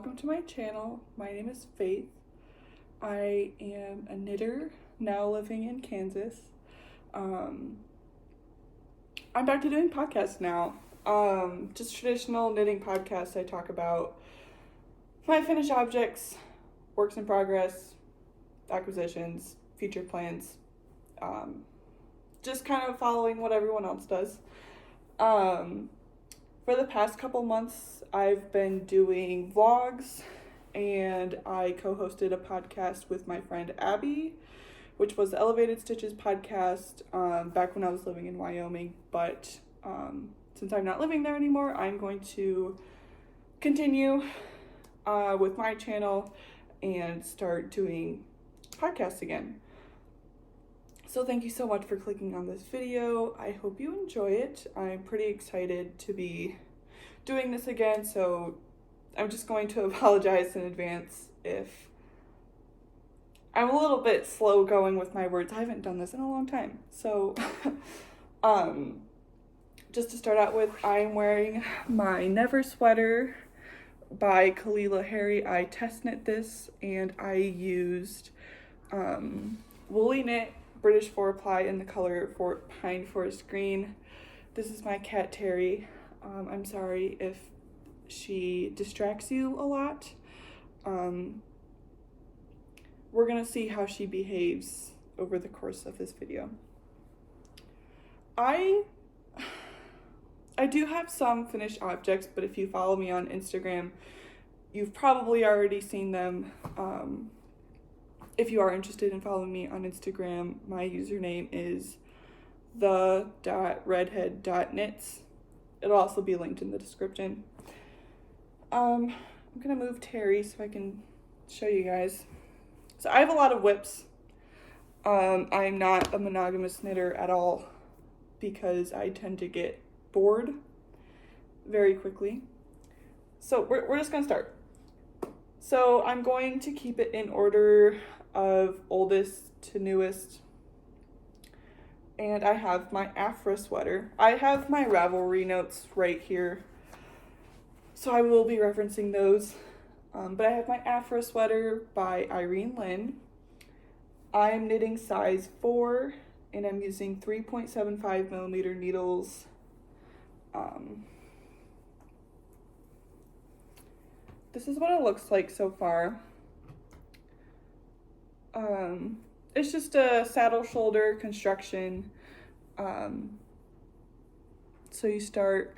welcome to my channel. My name is Faith. I am a knitter, now living in Kansas. I'm back to doing podcasts now. Just traditional knitting podcasts. I talk about my finished objects, works in progress, acquisitions, future plans, just kind of following what everyone else does. For the past couple months, I've been doing vlogs, and I co-hosted a podcast with my friend Abby, which was the Elevated Stitches podcast, back when I was living in Wyoming. But since I'm not living there anymore, I'm going to continue with my channel and start doing podcasts again. So thank you so much for clicking on this video. I hope you enjoy it. I'm pretty excited to be doing this again, so I'm just going to apologize in advance if I'm a little bit slow going with my words. I haven't done this in a long time. So just to start out with, I'm wearing my Never sweater by Kalila Harry. I test knit this, and I used Woolyknit British 4-ply in the color Pine Forest Green. This is my cat Terry. I'm sorry if she distracts you a lot. We're gonna see how she behaves over the course of this video. I do have some finished objects, but if you follow me on Instagram, you've probably already seen them. If you are interested in following me on Instagram, my username is the.redhead.knits. It'll also be linked in the description. I'm gonna move Terry so I can show you guys. So I have a lot of whips. I'm not a monogamous knitter at all because I tend to get bored very quickly. So we're just gonna start. So I'm going to keep it in order of oldest to newest. And I have my Afro Sweater. I have my Ravelry notes right here, so I will be referencing those. But I have my Afro Sweater by Irene Lynn. I'm knitting size 4, and I'm using 3.75 millimeter needles. This is what it looks like so far. It's just a saddle shoulder construction. So you start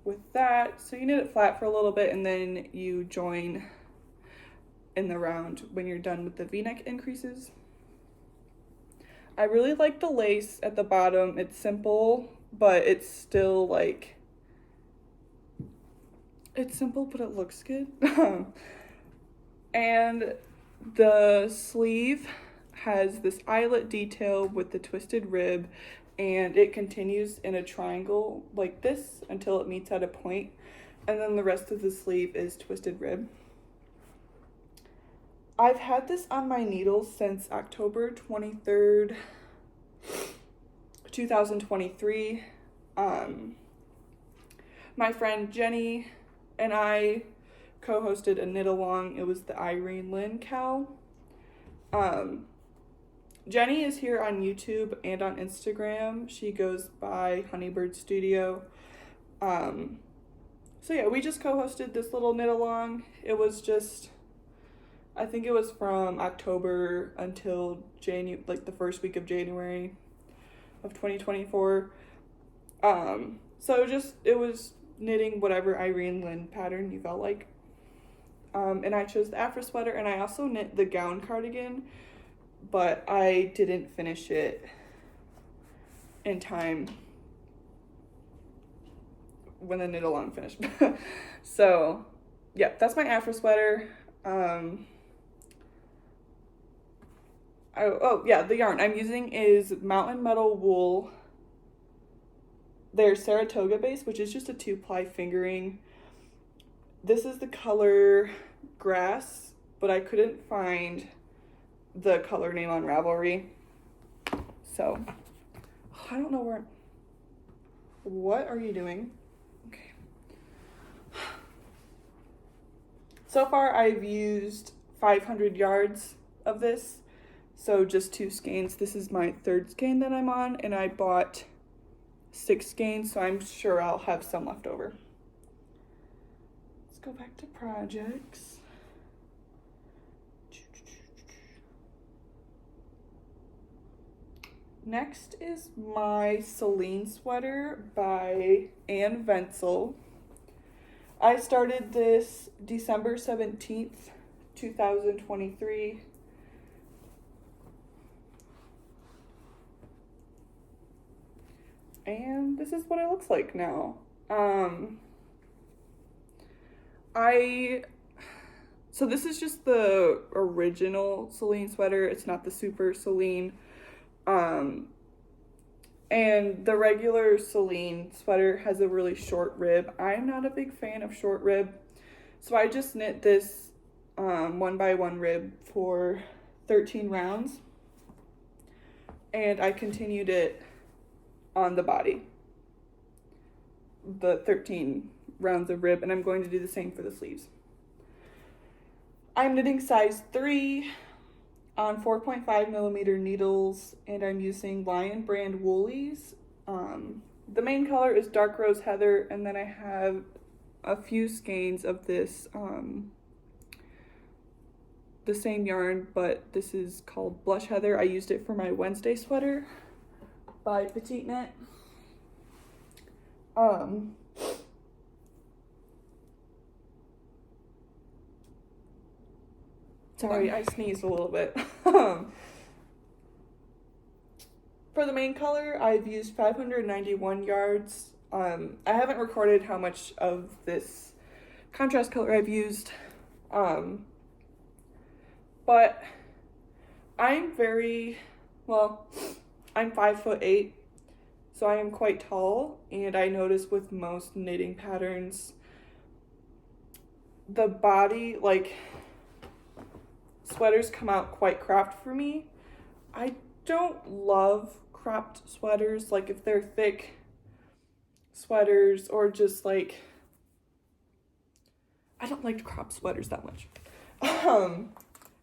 with that. So you knit it flat for a little bit, and then you join in the round when you're done with the V-neck increases. I really like the lace at the bottom. It's simple, but it's still like, it's simple, but it looks good. And the sleeve has this eyelet detail with the twisted rib, and it continues in a triangle like this until it meets at a point, and then the rest of the sleeve is twisted rib. I've had this on my needles since October 23rd, 2023. My friend Jenny and I co-hosted a knit along. It was the Irene Lynn cowl. Jenny is here on YouTube and on Instagram. She goes by Honeybird Studio. So yeah, we just co-hosted this little knit along. It was just, I think it was from October until like the first week of January of 2024. So it was knitting whatever Irene Lynn pattern you felt like. And I chose the Afro Sweater, and I also knit the Gaon cardigan, but I didn't finish it in time when the knit along finished. So yeah, that's my Afro Sweater. Oh yeah, the yarn I'm using is Mountain Meadow wool. Their Saratoga base, which is just a 2-ply fingering. This is the color Grass, but I couldn't find the color name on Ravelry. So, I don't know where. What are you doing? Okay. So far I've used 500 yards of this, so just 2 skeins. This is my 3rd skein that I'm on, and I bought 6 skeins, so I'm sure I'll have some left over. Let's go back to projects. Next is my Seline Sweater by Ann Wenzel. I started this December 17th, 2023. And this is what it looks like now. So this is just the original Seline sweater. It's not the super Seline. And the regular Seline sweater has a really short rib. I'm not a big fan of short rib, so I just knit this 1x1 rib for 13 rounds, and I continued it on the body, the 13 rounds of rib, and I'm going to do the same for the sleeves. I'm knitting size 3 on 4.5 millimeter needles, and I'm using Lion brand woolies. The main color is dark rose heather, and then I have a few skeins of this the same yarn, but this is called blush heather. I used it for my Wednesday sweater by Petite Knit. Sorry, I sneezed a little bit. For the main color, I've used 591 yards. I haven't recorded how much of this contrast color I've used, but I'm I'm 5'8", so I am quite tall, and I notice with most knitting patterns, the body, like, sweaters come out quite cropped for me. I don't love cropped sweaters, like if they're thick sweaters or just like, I don't like cropped sweaters that much.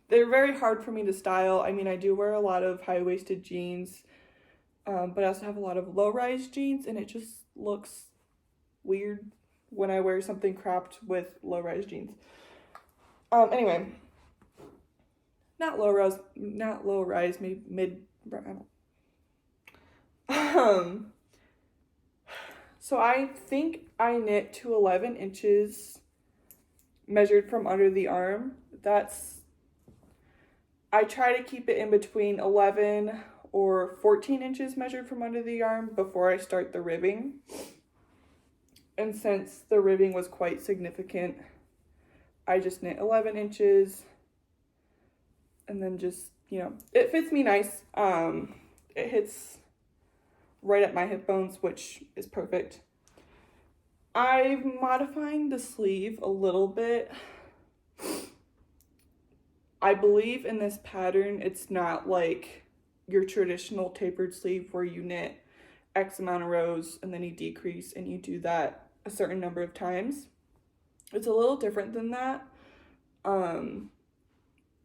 They're very hard for me to style. I mean, I do wear a lot of high-waisted jeans, but I also have a lot of low-rise jeans, and it just looks weird when I wear something cropped with low-rise jeans. Anyway, not low rise, maybe mid. So I think I knit to 11 inches measured from under the arm. I try to keep it in between 11 or 14 inches measured from under the arm before I start the ribbing. And since the ribbing was quite significant, I just knit 11 inches. And then just, it fits me nice. It hits right at my hip bones, which is perfect. I'm modifying the sleeve a little bit. I believe in this pattern, it's not like your traditional tapered sleeve where you knit X amount of rows and then you decrease and you do that a certain number of times. It's a little different than that.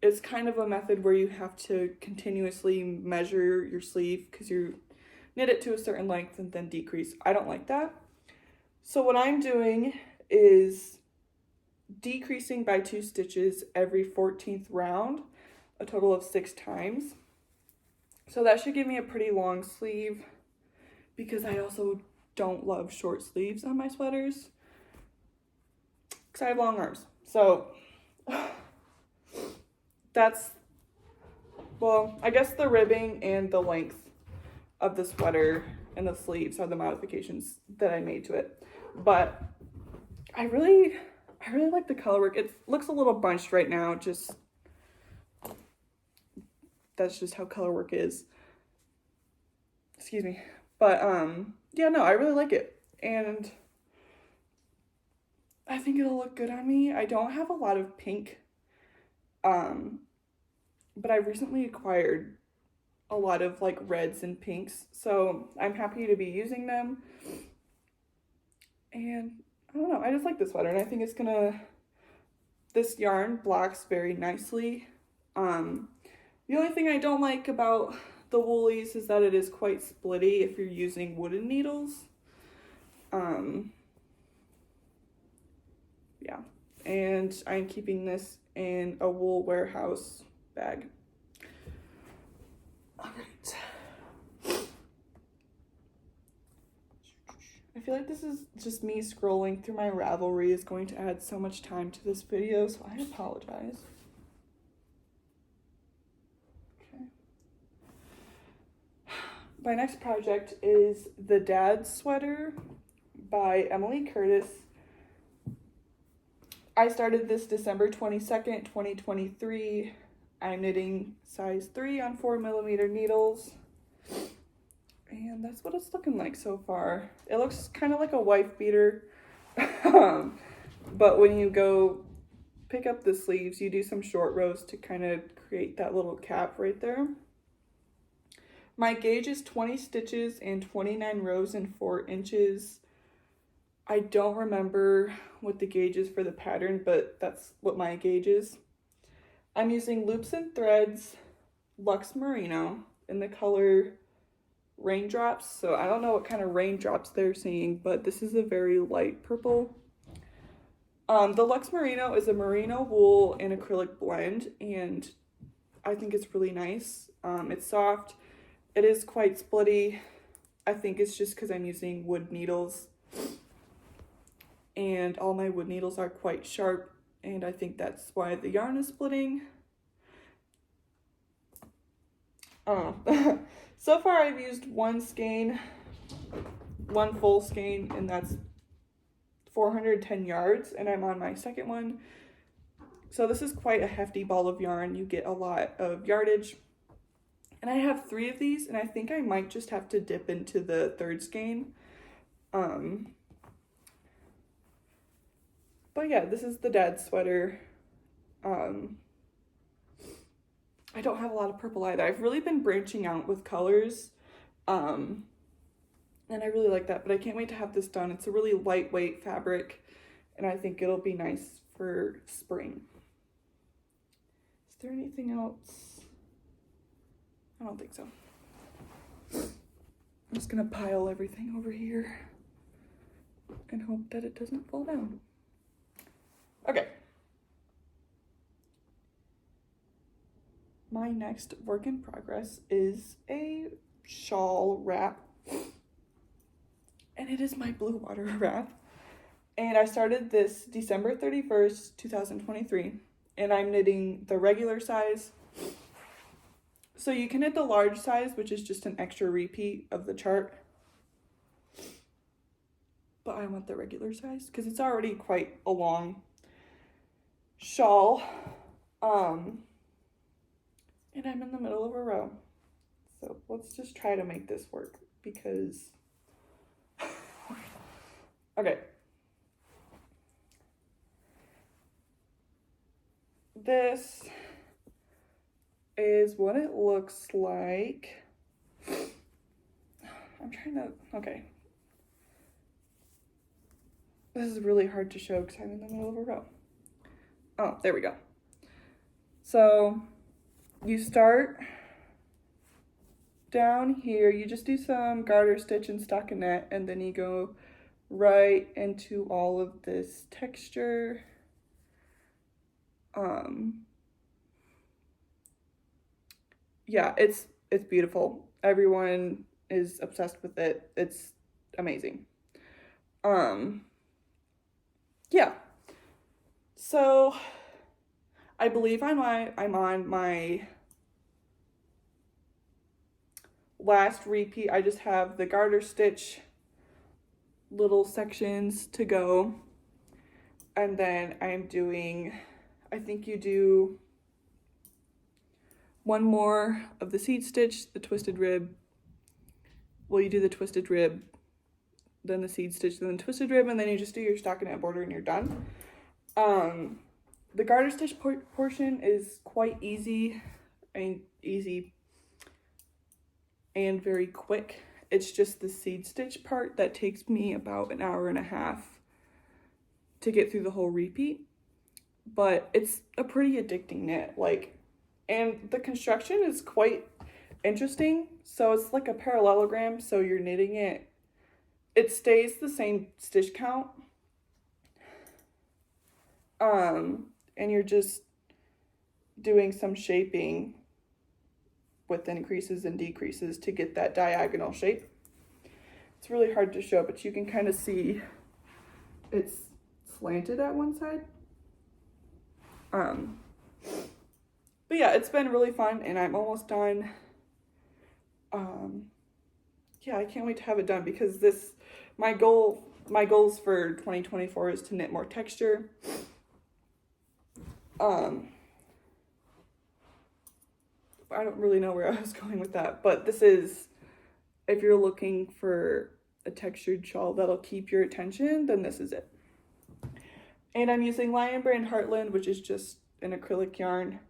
It's kind of a method where you have to continuously measure your sleeve because you knit it to a certain length and then decrease. I don't like that. So what I'm doing is decreasing by 2 stitches every 14th round, a total of 6 times. So that should give me a pretty long sleeve because I also don't love short sleeves on my sweaters because I have long arms. So I guess the ribbing and the length of the sweater and the sleeves are the modifications that I made to it. But I really like the color work. It looks a little bunched right now, that's just how color work is. Excuse me. But yeah, no, I really like it. And I think it'll look good on me. I don't have a lot of pink. But I recently acquired a lot of like reds and pinks, so I'm happy to be using them. And I don't know, I just like this sweater, and I think it's gonna This yarn blocks very nicely. The only thing I don't like about the woolies is that it is quite splitty if you're using wooden needles. Yeah, and I'm keeping this in a wool warehouse bag. All right. I feel like this is just me scrolling through my Ravelry is going to add so much time to this video, so I apologize. Okay. My next project is the Dad Sweater by Emily Curtis. I started this December 22nd, 2023. I'm knitting size 3 on 4mm needles. And that's what it's looking like so far. It looks kind of like a wife beater. But when you go pick up the sleeves, you do some short rows to kind of create that little cap right there. My gauge is 20 stitches and 29 rows and 4 inches. I don't remember what the gauge is for the pattern, but that's what my gauge is. I'm using loops and threads, Luxe Merino, in the color Raindrops. So I don't know what kind of raindrops they're seeing, but this is a very light purple. The Luxe Merino is a merino wool and acrylic blend, and I think it's really nice. It's soft. It is quite splitty. I think it's just because I'm using wood needles. And all my wood needles are quite sharp, and I think that's why the yarn is splitting. So far I've used one skein, one full skein, and that's 410 yards, and I'm on my second one. So this is quite a hefty ball of yarn. You get a lot of yardage. And I have 3 of these, and I think I might just have to dip into the third skein. But yeah, this is the Dad Sweater. I don't have a lot of purple either. I've really been branching out with colors. And I really like that, but I can't wait to have this done. It's a really lightweight fabric, and I think it'll be nice for spring. Is there anything else? I don't think so. I'm just gonna pile everything over here and hope that it doesn't fall down. Okay. My next work in progress is a shawl wrap, and it is my blue water wrap. And I started this December 31st, 2023, and I'm knitting the regular size. So you can knit the large size, which is just an extra repeat of the chart. But I want the regular size because it's already quite a long shawl. And I'm in the middle of a row. So let's just try to make this work because, okay. This is what it looks like. I'm trying to, okay. This is really hard to show because I'm in the middle of a row. Oh, there we go. So you start down here, you just do some garter stitch and stockinette, and then you go right into all of this texture. Yeah, it's beautiful. Everyone is obsessed with it. It's amazing. Yeah. So I believe I'm on my last repeat. I just have the garter stitch little sections to go, and then I'm doing, I think you do one more of the seed stitch, the twisted rib. Well, you do the twisted rib, then the seed stitch, then the twisted rib, and then you just do your stockinette border and you're done. The garter stitch portion is quite easy and very quick. It's just the seed stitch part that takes me about an hour and a half to get through the whole repeat. but it's a pretty addicting knit, like, and the construction is quite interesting. So it's like a parallelogram, so you're knitting it, it stays the same stitch count, and you're just doing some shaping with increases and decreases to get that diagonal shape. It's really hard to show, but you can kind of see it's slanted at one side. But yeah, it's been really fun, and I'm almost done. Yeah, I can't wait to have it done, because my goals for 2024 is to knit more texture. I don't really know where I was going with that, but this is, if you're looking for a textured shawl that'll keep your attention, then this is it. And I'm using Lion Brand Heartland, which is just an acrylic yarn.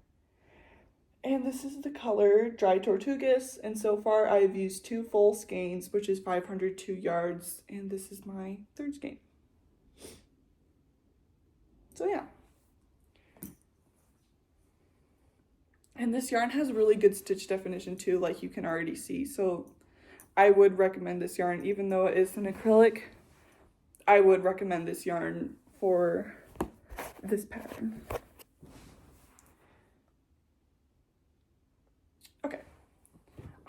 And this is the color Dry Tortugas, and so far I've used 2 full skeins, which is 502 yards, and this is my 3rd skein. So yeah. And this yarn has really good stitch definition too, like you can already see. So I would recommend this yarn, even though it is an acrylic. I would recommend this yarn for this pattern. Okay,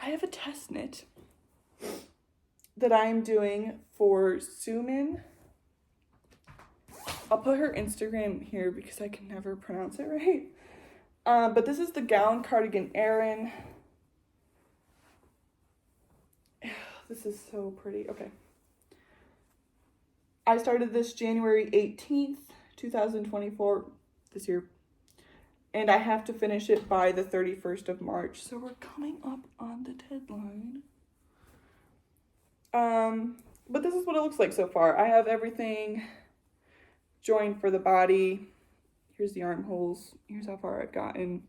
I have a test knit that I am doing for Sumin. I'll put her Instagram here because I can never pronounce it right. But this is the Gaon Cardigan Aran. This is so pretty. Okay. I started this January 18th, 2024, this year. And I have to finish it by the 31st of March. So we're coming up on the deadline. But this is what it looks like so far. I have everything joined for the body. Here's the armholes. Here's how far I've gotten.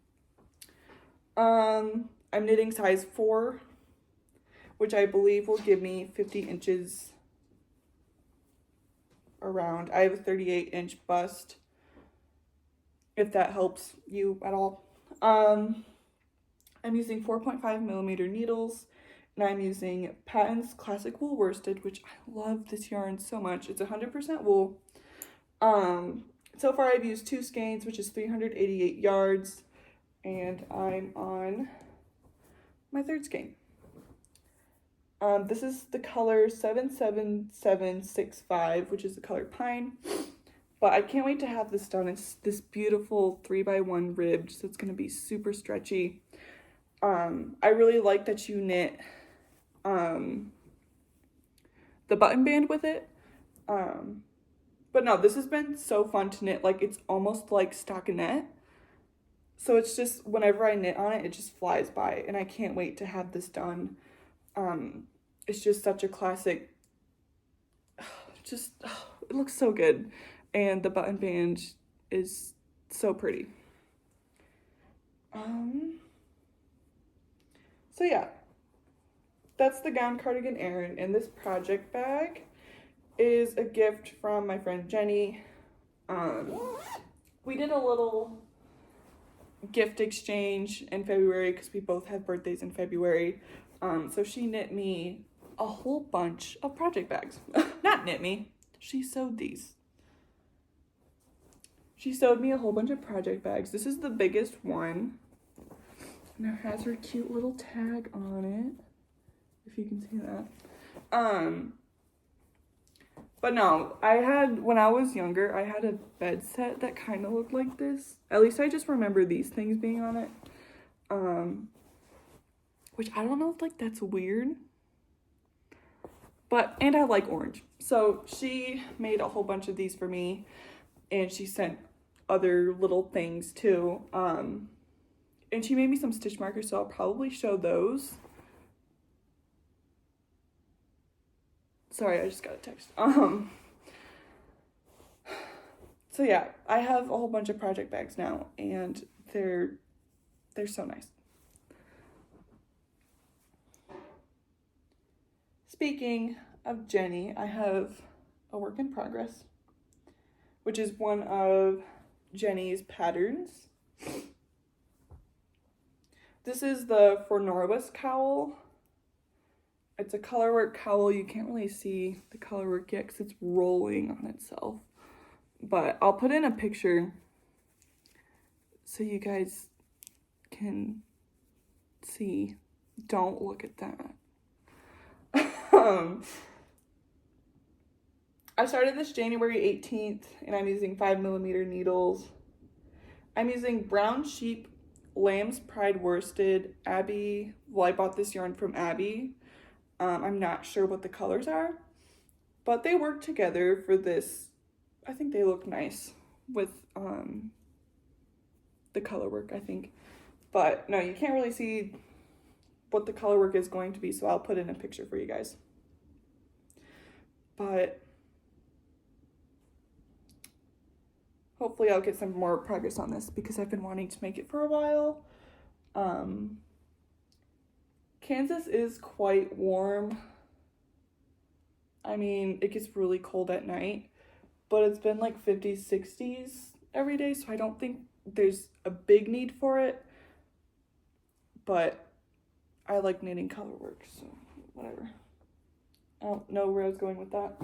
I'm knitting size 4, which I believe will give me 50 inches around. I have a 38-inch bust, if that helps you at all. I'm using 4.5 millimeter needles, and I'm using Patons Classic Wool Worsted, which I love this yarn so much. It's 100% wool. So far I've used 2 skeins, which is 388 yards, and I'm on my 3rd skein. This is the color 77765, which is the color Pine, but I can't wait to have this done. It's this beautiful 3x1 ribbed, so it's going to be super stretchy. I really like that you knit the button band with it. But no, this has been so fun to knit. Like, it's almost like stockinette. So it's just, whenever I knit on it, it just flies by. And I can't wait to have this done. It's just such a classic. It looks so good. And the button band is so pretty. So yeah. That's the Gaon Cardigan Aran. And this project bag is a gift from my friend Jenny. We did a little gift exchange in February because we both had birthdays in February. So she knit me a whole bunch of project bags. Not knit me, she sewed these. She sewed me a whole bunch of project bags. This is the biggest one, and it has her cute little tag on it, if you can see that. But no, when I was younger, I had a bed set that kind of looked like this. At least I just remember these things being on it. Which I don't know if, like, that's weird. And I like orange. So she made a whole bunch of these for me. And she sent other little things too. And she made me some stitch markers, so I'll probably show those. Sorry, I just got a text. So yeah, I have a whole bunch of project bags now, and they're so nice. Speaking of Jenny, I have a work in progress, which is one of Jenny's Patterns. This is the Forneris cowl. It's a colorwork cowl. You can't really see the colorwork yet because it's rolling on itself. But I'll put in a picture so you guys can see. Don't look at that. I started this January 18th, and I'm using 5mm needles. I'm using Brown Sheep, Lamb's Pride Worsted, Abby. Well, I bought this yarn from Abby. I'm not sure what the colors are, but they work together for this. I think they look nice with the color work, I think. But no, you can't really see what the color work is going to be, so I'll put in a picture for you guys. But hopefully I'll get some more progress on this because I've been wanting to make it for a while. Kansas is quite warm. I mean, it gets really cold at night, but it's been like 50s, 60s every day, so I don't think there's a big need for it. But I like knitting color work, so whatever. I don't know where I was going with that.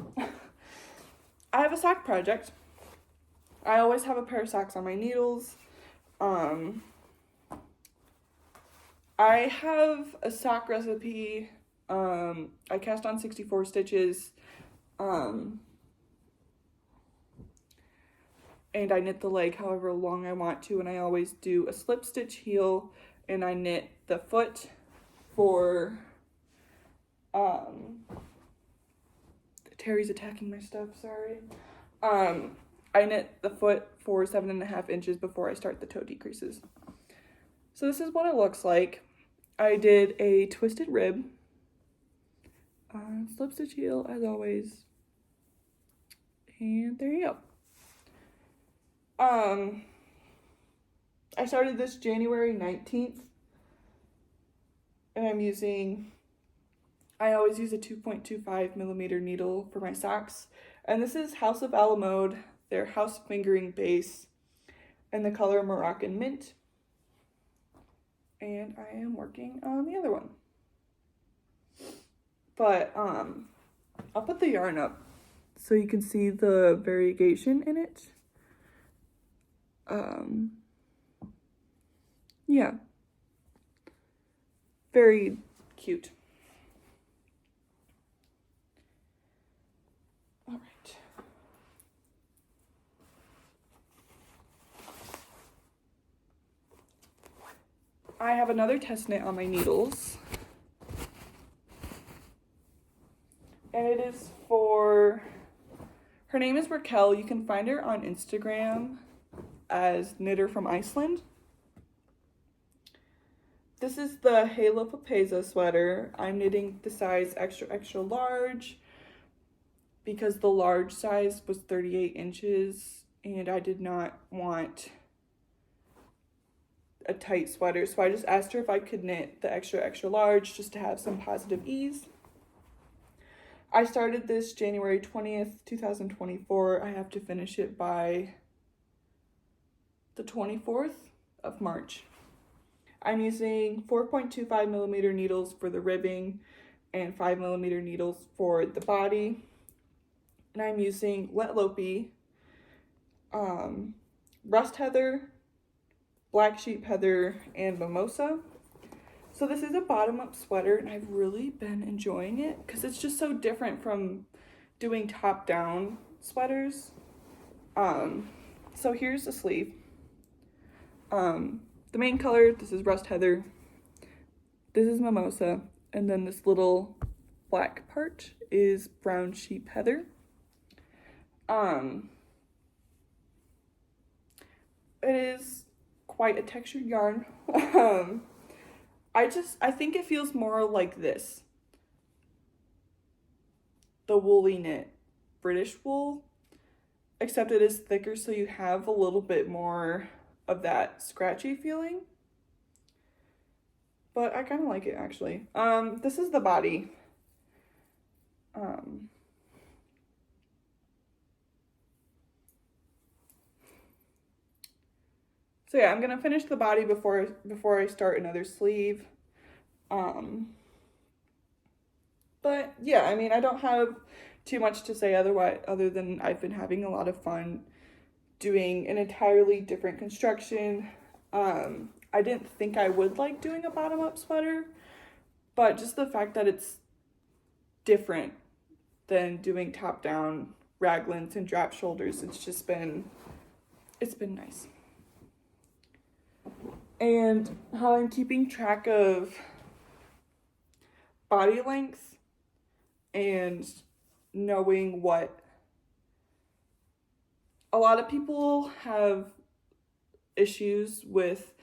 I have a sock project. I always have a pair of socks on my needles. I have a sock recipe. I cast on 64 stitches. And I knit the leg however long I want to, and I always do a slip stitch heel, and I knit the foot for Terry's attacking my stuff, sorry. I knit the foot for 7.5 inches before I start the toe decreases. So this is what it looks like. I did a twisted rib, slip stitch heel as always, and there you go. I started this January 19th, and I always use a 2.25mm needle for my socks, and this is House of Alamode, their house fingering base, and the color Moroccan Mint, and I am working on the other one. But, I'll put the yarn up so you can see the variegation in it. Yeah, very cute. All right. I have another test knit on my needles. And it is for, her name is Raquel. You can find her on Instagram as Knitter from Iceland. This is the Heylopapeysa sweater. I'm knitting the size extra, extra large because the large size was 38 inches and I did not want a tight sweater. So I just asked her if I could knit the extra, extra large just to have some positive ease. I started this January 20th, 2024. I have to finish it by the 24th of March. I'm using 4.25mm needles for the ribbing and 5mm needles for the body. And I'm using Lettlopi, rust heather, black sheep heather, and mimosa. So this is a bottom-up sweater, and I've really been enjoying it because it's just so different from doing top-down sweaters. So here's the sleeve. The main color, this is rust heather, this is mimosa, and then this little black part is brown sheep heather. It is quite a textured yarn. I think it feels more like this. The Woolyknit British wool, except it is thicker, so you have a little bit more of that scratchy feeling. But I kind of like it, actually. This is the body. So yeah, I'm gonna finish the body before I start another sleeve. But yeah, I mean, I don't have too much to say other than I've been having a lot of fun doing an entirely different construction. I didn't think I would like doing a bottom-up sweater, but just the fact that it's different than doing top-down raglans and drop shoulders, it's been nice. And how I'm keeping track of body length and knowing what a lot of people have issues with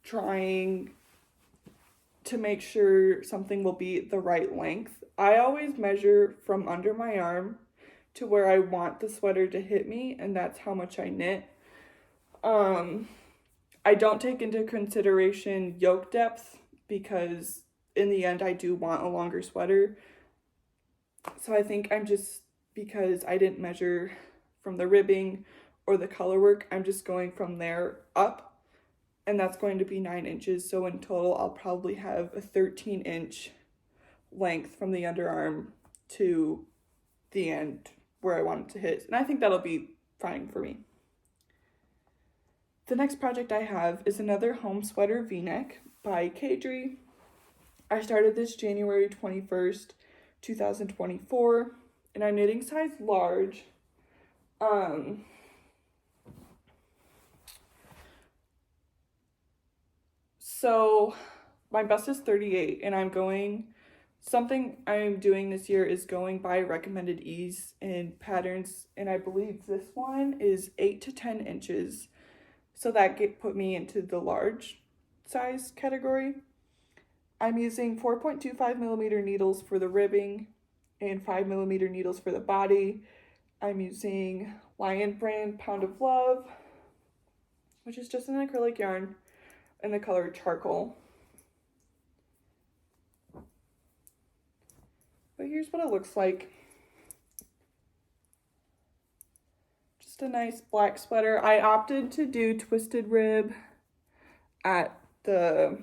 trying to make sure something will be the right length. I always measure from under my arm to where I want the sweater to hit me, and that's how much I knit. I don't take into consideration yoke depth because in the end I do want a longer sweater. So I think because I didn't measure from the ribbing or the color work, I'm just going from there up, and that's going to be 9 inches. So in total, I'll probably have a 13-inch length from the underarm to the end where I want it to hit. And I think that'll be fine for me. The next project I have is another home sweater v-neck by Kadri. I started this January 21st, 2024, and I'm knitting size large. So my bust is 38, and something I'm doing this year is going by recommended ease in patterns, and I believe this one is 8 to 10 inches. So that put me into the large size category. I'm using 4.25 millimeter needles for the ribbing and 5 millimeter needles for the body. I'm using Lion Brand Pound of Love, which is just an acrylic yarn in the color charcoal. But here's what it looks like. Just a nice black sweater. I opted to do twisted rib at the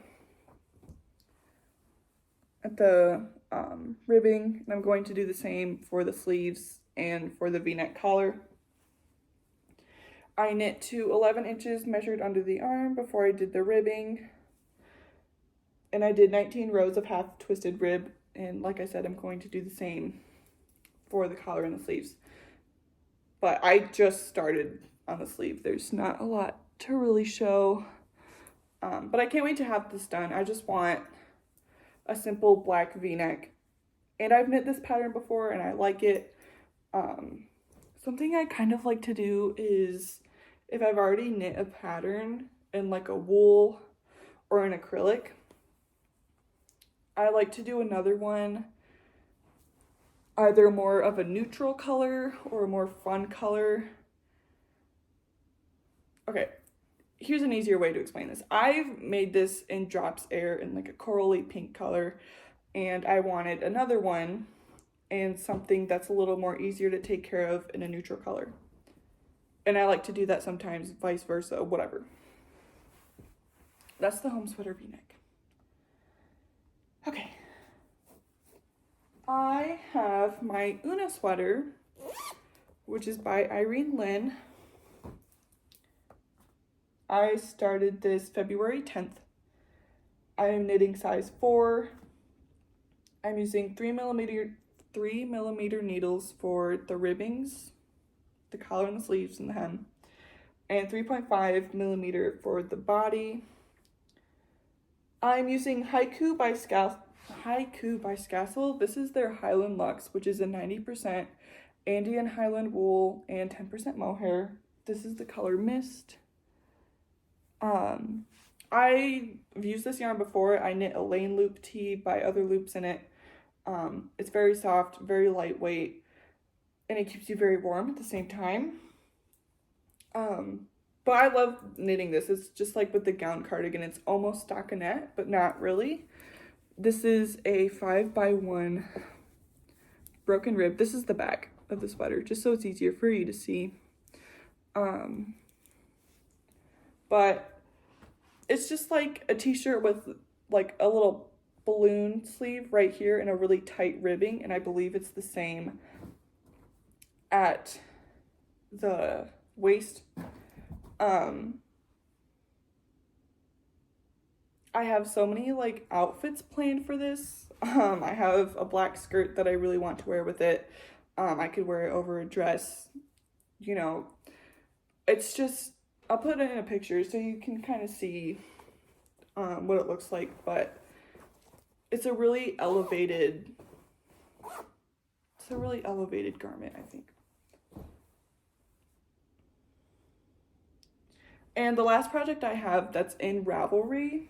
ribbing, and I'm going to do the same for the sleeves and for the v-neck collar. I knit to 11 inches measured under the arm before I did the ribbing, and I did 19 rows of half twisted rib, and like I said, I'm going to do the same for the collar and the sleeves. But I just started on the sleeve. There's not a lot to really show, but I can't wait to have this done. I just want a simple black v-neck, and I've knit this pattern before and I like it. Something I kind of like to do is, if I've already knit a pattern in like a wool or an acrylic, I like to do another one, either more of a neutral color or a more fun color. Okay, here's an easier way to explain this. I've made this in Drops Air in like a corally pink color, and I wanted another one and something that's a little more easier to take care of in a neutral color. And I like to do that sometimes, vice versa, whatever. That's the home sweater v-neck. Okay. I have my Una sweater, which is by Irene Lynn. I started this February 10th. I am knitting size 4. I'm using 3 millimeter needles for the ribbings, the collar and the sleeves and the hem, and 3.5 millimeter for the body. I'm using Haiku by Scassel. This is their Highland Luxe, which is a 90% Andean Highland wool and 10% mohair. This is the color Mist. I've used this yarn before. I knit a lane loop tee by Other Loops in it. It's very soft, very lightweight, and it keeps you very warm at the same time. But I love knitting this. It's just like with the Gaon cardigan. It's almost stockinette, but not really. This is a 5x1 broken rib. This is the back of the sweater, just so it's easier for you to see. But it's just like a t-shirt with like a little balloon sleeve right here and a really tight ribbing, and I believe it's the same at the waist. I have so many like outfits planned for this. I have a black skirt that I really want to wear with it. I could wear it over a dress, you know. It's just, I'll put it in a picture so you can kind of see what it looks like, but it's a really elevated garment, I think. And the last project I have that's in Ravelry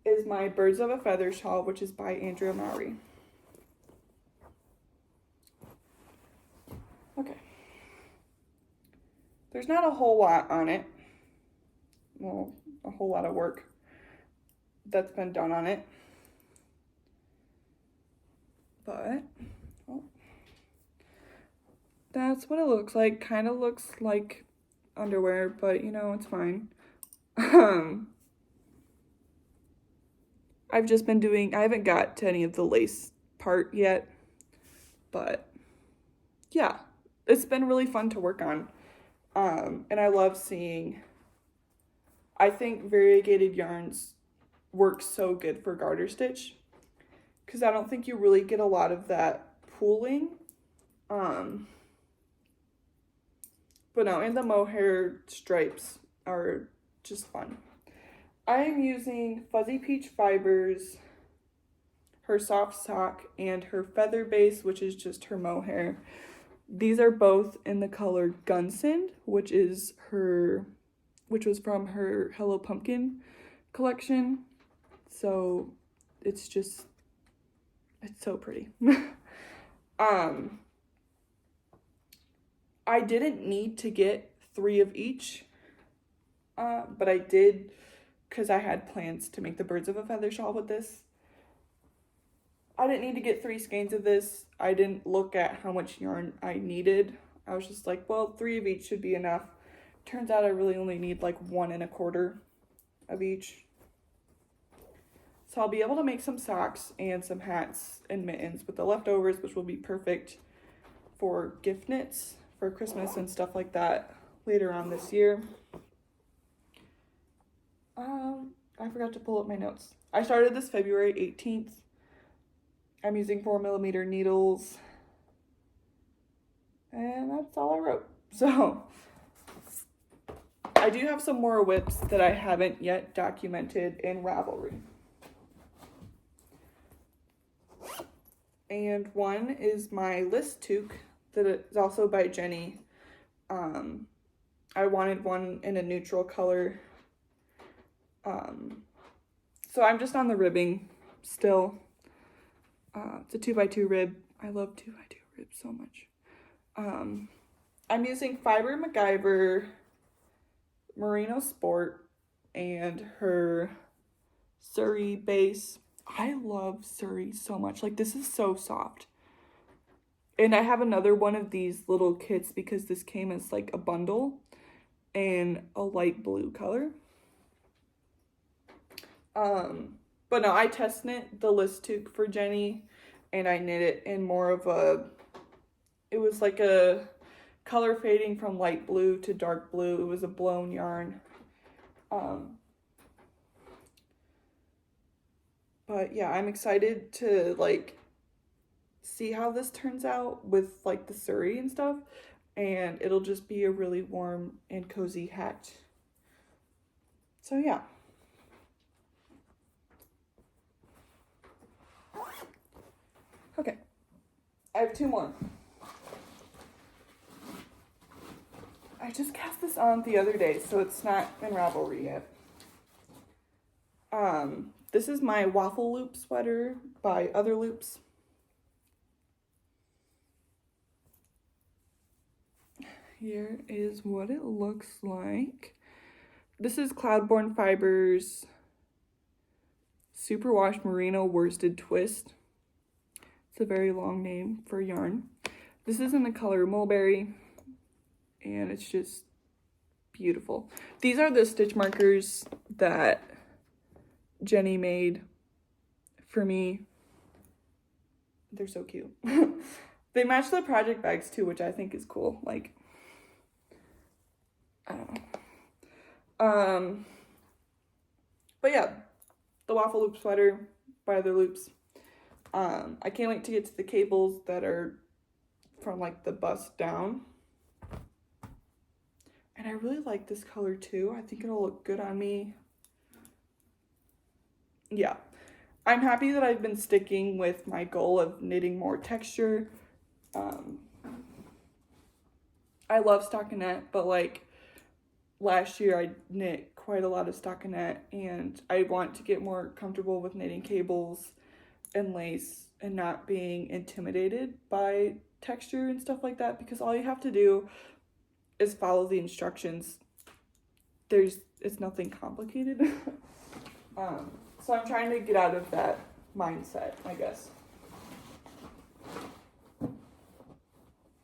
is my Birds of a Feather shawl, which is by Andrea Mowry. Okay. There's not a whole lot on it. Well, a whole lot of work that's been done on it. But, well, that's what it looks like. Kind of looks like underwear, but you know, it's fine. I've just been doing, I haven't got to any of the lace part yet, but yeah, it's been really fun to work on. And I love seeing, I think variegated yarns work so good for garter stitch, because I don't think you really get a lot of that pooling. But no, and the mohair stripes are just fun. I am using Fuzzy Peach Fibers, her soft sock, and her feather base, which is just her mohair. These are both in the color Gunsind, which was from her Hello Pumpkin collection. So it's so pretty. I didn't need to get 3 of each, but I did because I had plans to make the Birds of a Feather shawl with this. I didn't need to get 3 skeins of this. I didn't look at how much yarn I needed. I was just like, well, 3 of each should be enough. Turns out I really only need like 1 1/4 of each. So I'll be able to make some socks and some hats and mittens with the leftovers, which will be perfect for gift knits for Christmas and stuff like that later on this year. I forgot to pull up my notes. I started this February 18th. I'm using 4mm needles. And that's all I wrote. So I do have some more whips that I haven't yet documented in Ravelry. And one is my list toque that is also by Jenny. I wanted one in a neutral color. So I'm just on the ribbing still. It's a 2x2 rib. I love 2x2 ribs so much. I'm using Fiber MacGyver, Merino Sport, and her Surrey base. I love Surrey so much. Like, this is so soft. And I have another one of these little kits because this came as like a bundle in a light blue color. But no, I test knit the list toque for Jenny, and I knit it in more of a, it was like a color fading from light blue to dark blue. It was a blown yarn. But yeah, I'm excited to like see how this turns out with like the Surrey and stuff, and it'll just be a really warm and cozy hat. So yeah. Okay, I have 2 more. I just cast this on the other day, so it's not in Ravelry yet. This is my Waffle loop sweater by Other Loops. Here is what it looks like. This is Cloudborne Fibers Superwash Merino Worsted Twist. It's a very long name for yarn. This is in the color Mulberry, and it's just beautiful. These are the stitch markers that Jenny made for me. They're so cute. They match the project bags too, which I think is cool. Like, I don't know. But yeah, the Waffle loop sweater by Other Loops. I can't wait to get to the cables that are from like the bust down. And I really like this color too. I think it'll look good on me. Yeah. I'm happy that I've been sticking with my goal of knitting more texture. I love stockinette, but like last year I knit quite a lot of stockinette, and I want to get more comfortable with knitting cables and lace and not being intimidated by texture and stuff like that, because all you have to do is follow the instructions. It's nothing complicated. So I'm trying to get out of that mindset, I guess.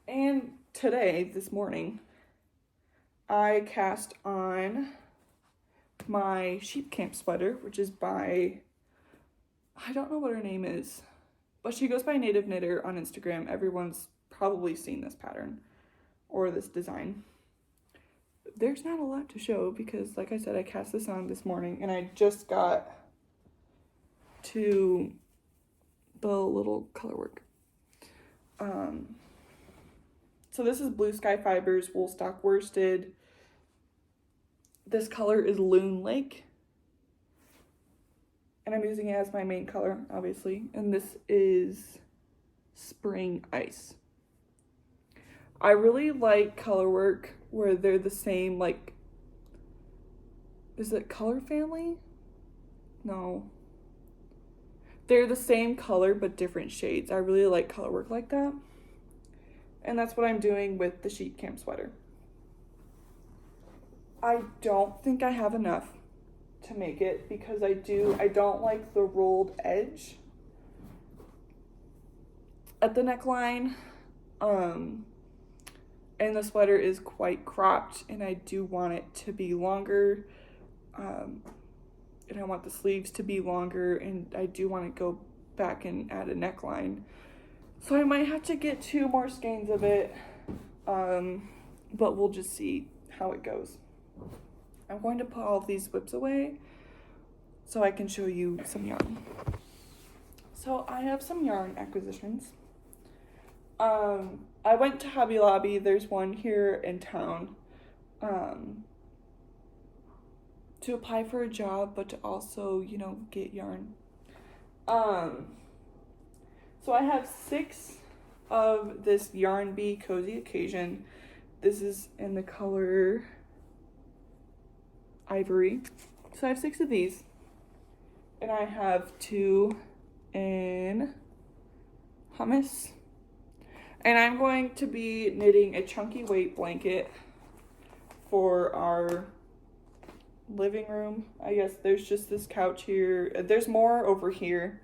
And today, this morning, I cast on my sheep camp sweater, which is by, I don't know what her name is, but she goes by Native Knitter on Instagram. Everyone's probably seen this pattern or this design. There's not a lot to show because, like I said, I cast this on this morning and I just got to the little color work. So this is Blue Sky Fibers wool stock worsted. This color is Loon Lake, and I'm using it as my main color, obviously. And this is Spring Ice. I really like color work where they're the same, like, is it Color Family? No. They're the same color but different shades. I really like color work like that. And that's what I'm doing with the sheep camp sweater. I don't think I have enough to make it because I don't like the rolled edge at the neckline. And the sweater is quite cropped and I do want it to be longer. And I want the sleeves to be longer, and I do want to go back and add a neckline. So I might have to get 2 more skeins of it, but we'll just see how it goes. I'm going to put all of these whips away so I can show you some yarn. So I have some yarn acquisitions. I went to Hobby Lobby. There's one here in town. To apply for a job, but to also, you know, get yarn. So I have 6 of this Yarn Bee Cozy Occasion. This is in the color Ivory. So I have 6 of these. And I have 2 in Hummus. And I'm going to be knitting a chunky weight blanket for our living room. I guess there's just this couch here. There's more over here.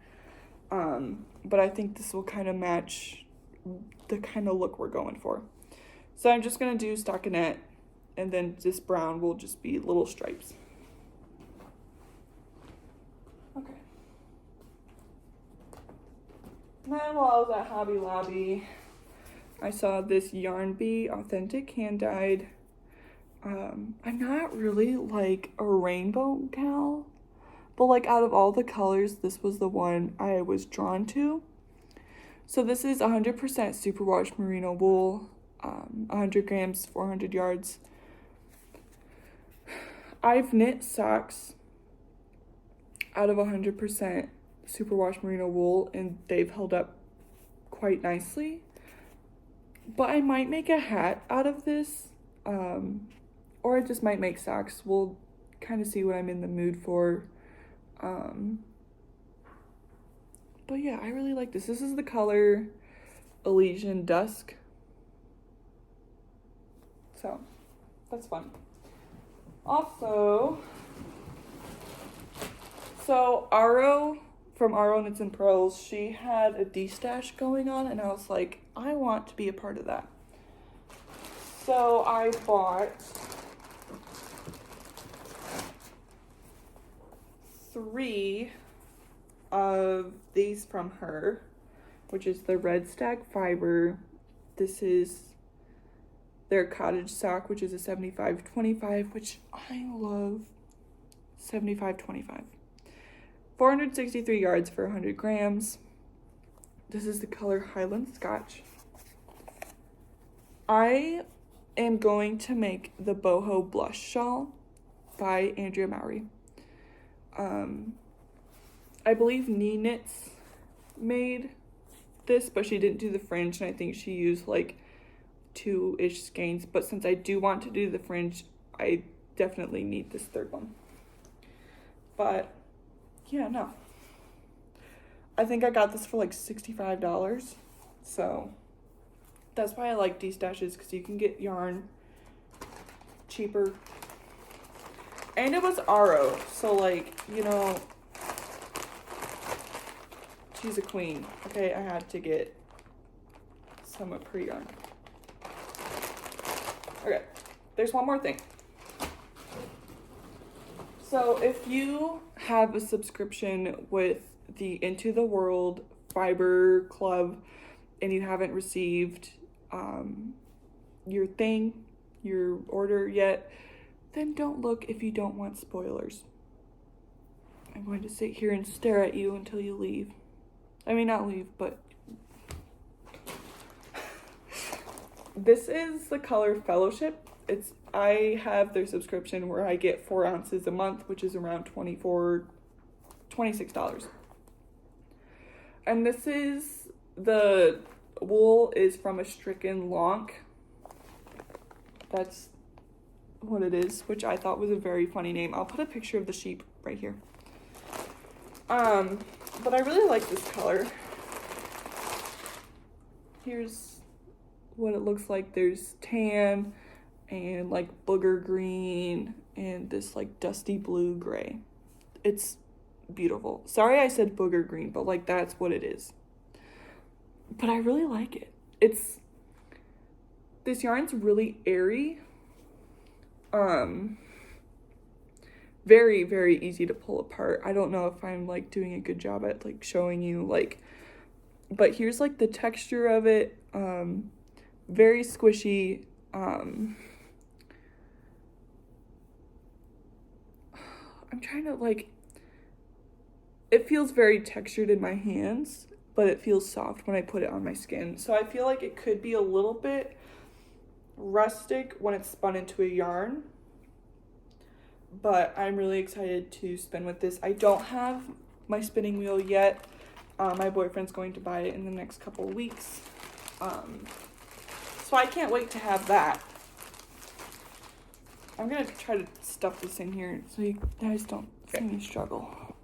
But I think this will kind of match the kind of look we're going for. So I'm just going to do stockinette, and then this brown will just be little stripes. Okay. And then while I was at Hobby Lobby, I saw this Yarn Bee Authentic hand-dyed. I'm not really like a rainbow cowl, but like out of all the colors, this was the one I was drawn to. So this is 100% superwash merino wool, 100 grams, 400 yards. I've knit socks out of 100% superwash merino wool, and they've held up quite nicely. But I might make a hat out of this, or I just might make socks. We'll kind of see what I'm in the mood for. But yeah, I really like this. This is the color Elysian Dusk. So, that's fun. Also, so Aro from Aro Knits and Pearls, she had a de-stash going on, and I was like, I want to be a part of that. So I bought 3 of these from her, which is the Red Stag Fiber. This is their cottage sock, which is a 75-25, which I love. 75-25. 463 yards for 100 grams. This is the color Highland Scotch. I am going to make the boho blush shawl by Andrea Mowry. I believe Knee Knits made this, but she didn't do the fringe, and I think she used like 2-ish skeins. But since I do want to do the fringe, I definitely need this third one. But yeah, no. I think I got this for like $65. So that's why I like D-stashes, because you can get yarn cheaper. And it was RO, so like, you know, she's a queen. Okay, I had to get some of her yarn. Okay, there's one more thing. So if you have a subscription with the Into the World Fiber Club and you haven't received your order yet, then don't look if you don't want spoilers. I'm going to sit here and stare at you until you leave. I mean, not leave, but... This is the color Fellowship. I have their subscription where I get 4 ounces a month, which is around $26. And this is, the wool is from a stricken lonk. That's what it is, which I thought was a very funny name. I'll put a picture of the sheep right here. But I really like this color. Here's what it looks like. There's tan and like booger green and this like dusty blue gray. It's beautiful. Sorry I said booger green, but like that's what it is. But I really like it. This yarn's really airy. Very, very easy to pull apart. I don't know if I'm like doing a good job at like showing you like, but here's like the texture of it. Very squishy. I'm trying to like, it feels very textured in my hands, but it feels soft when I put it on my skin. So I feel like it could be a little bit rustic when it's spun into a yarn, but I'm really excited to spin with this. I don't have my spinning wheel yet. My boyfriend's going to buy it in the next couple weeks. So I can't wait to have that. I'm gonna try to stuff this in here so you guys don't see me struggle.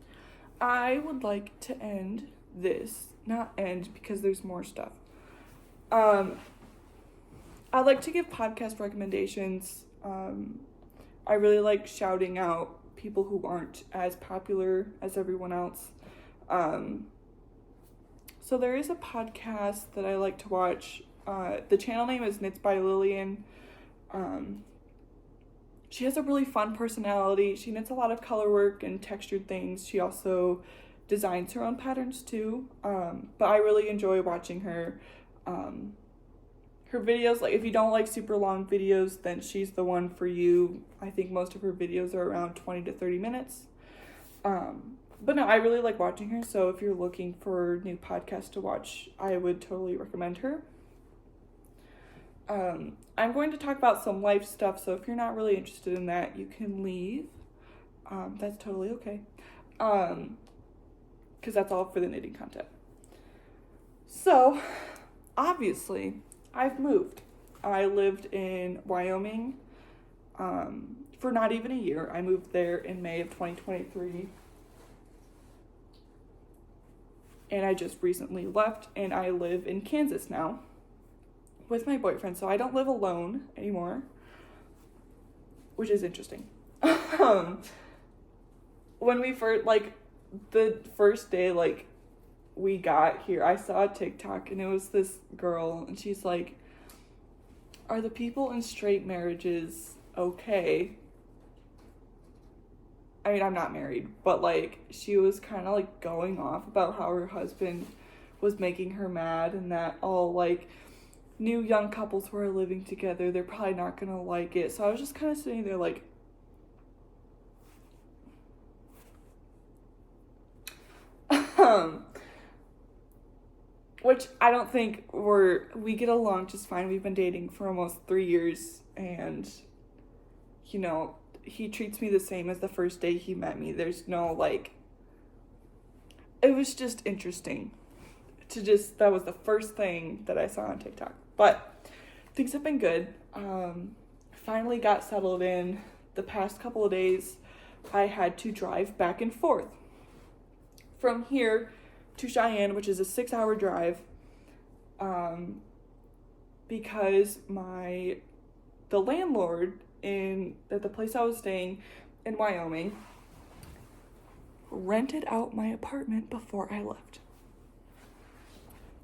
I would like to end this, not end because there's more stuff. I'd like to give podcast recommendations. I really like shouting out people who aren't as popular as everyone else. So there is a podcast that I like to watch. The channel name is Knits by Lillian. She has a really fun personality. She knits a lot of color work and textured things. She also designs her own patterns too. But I really enjoy watching her. Her videos, like if you don't like super long videos, then she's the one for you. I think most of her videos are around 20 to 30 minutes. But no, I really like watching her. So if you're looking for new podcasts to watch, I would totally recommend her. I'm going to talk about some life stuff, so if you're not really interested in that, you can leave. That's totally okay. Because that's all for the knitting content. So, obviously, I've moved. I lived in Wyoming for not even a year. I moved there in May of 2023. And I just recently left, and I live in Kansas now with my boyfriend, so I don't live alone anymore, which is interesting. When we first, like, the first day, like, we got here, I saw a TikTok, and it was this girl, and she's like, are the people in straight marriages okay? I mean, I'm not married, but, like, she was kind of, like, going off about how her husband was making her mad, and that all, like, new young couples who are living together, they're probably not gonna like it. So I was just kind of sitting there, like, which I don't think we get along just fine. We've been dating for almost 3 years, and, you know, he treats me the same as the first day he met me. There's no, like, it was just interesting that was the first thing that I saw on TikTok. But things have been good. Finally got settled in. The past couple of days, I had to drive back and forth from here to Cheyenne, which is a 6-hour drive, because the landlord at the place I was staying in Wyoming rented out my apartment before I left.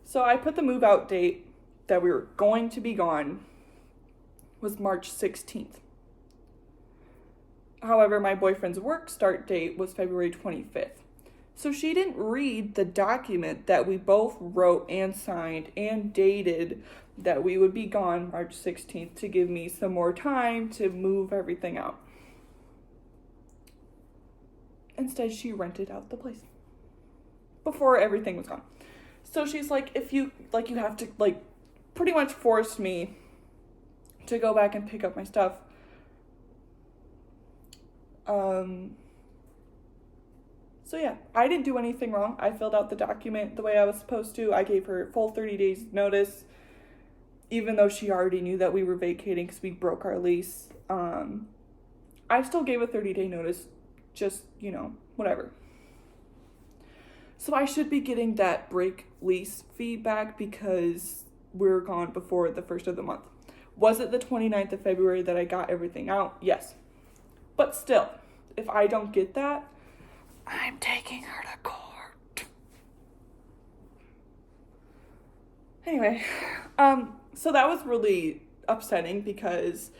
So I put the move out date that we were going to be gone was March 16th. However, my boyfriend's work start date was February 25th. So she didn't read the document that we both wrote and signed and dated that we would be gone March 16th to give me some more time to move everything out. Instead, she rented out the place before everything was gone. So she's like, if you have to, like, pretty much force me to go back and pick up my stuff. So yeah, I didn't do anything wrong. I filled out the document the way I was supposed to. I gave her full 30 days notice, even though she already knew that we were vacating because we broke our lease. I still gave a 30-day notice, just, you know, whatever. So I should be getting that break lease fee back because we're gone before the 1st of the month. Was it the 29th of February that I got everything out? Yes. But still, if I don't get that, I'm taking her to court. Anyway, so that was really upsetting because,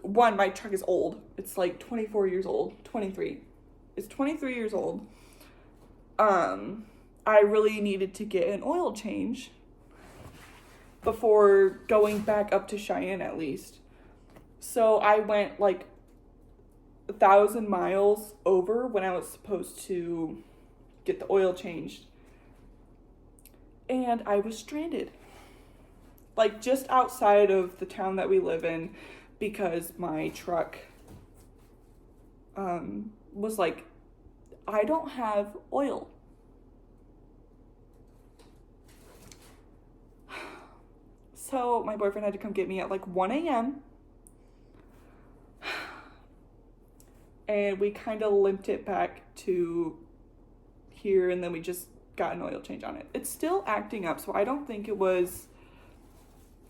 one, my truck is old. It's like 24 years old, 23. It's 23 years old. I really needed to get an oil change before going back up to Cheyenne at least. So I went like 1,000 miles over when I was supposed to get the oil changed. And I was stranded. Like just outside of the town that we live in because my truck was like, I don't have oil. So my boyfriend had to come get me at like 1 a.m. And we kind of limped it back to here, and then we just got an oil change on it. It's still acting up, so I don't think it was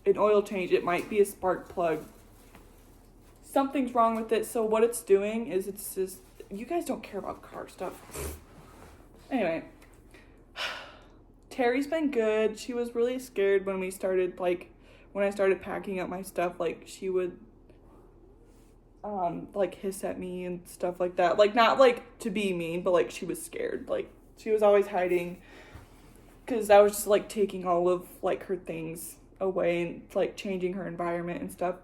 an oil change. It might be a spark plug. Something's wrong with it, so what it's doing is it's just, you guys don't care about car stuff. Anyway, Terry's been good. She was really scared when I started packing up my stuff. Like, she would like hiss at me and stuff like that. Like, not like to be mean, but like she was scared. Like, she was always hiding because I was just like taking all of like her things away and like changing her environment and stuff.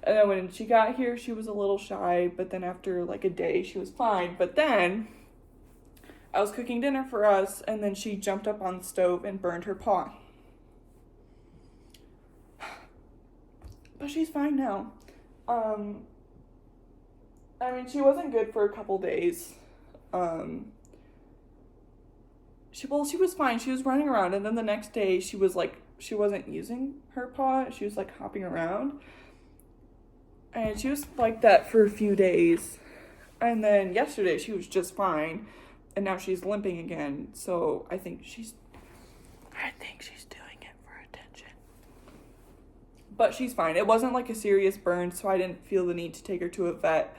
And then when she got here, she was a little shy, but then after like a day, she was fine. But then I was cooking dinner for us, and then she jumped up on the stove and burned her paw. But she's fine now. I mean, she wasn't good for a couple days. She was fine. She was running around, and then the next day she was like, she wasn't using her paw. She was like hopping around. And she was like that for a few days. And then yesterday she was just fine. And now she's limping again. So I think she's doing it for attention. But she's fine. It wasn't like a serious burn, so I didn't feel the need to take her to a vet.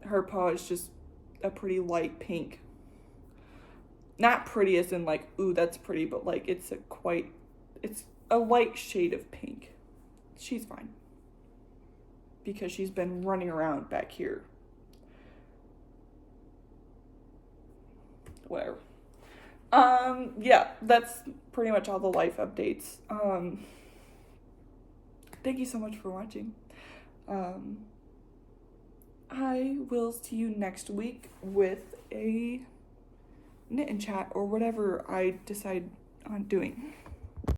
Her paw is just a pretty light pink. Not pretty as in like, ooh, that's pretty, but like it's a light shade of pink. She's fine. because she's been running around back here. Whatever. Yeah, that's pretty much all the life updates. Thank you so much for watching. I will see you next week with a knit and chat or whatever I decide on doing.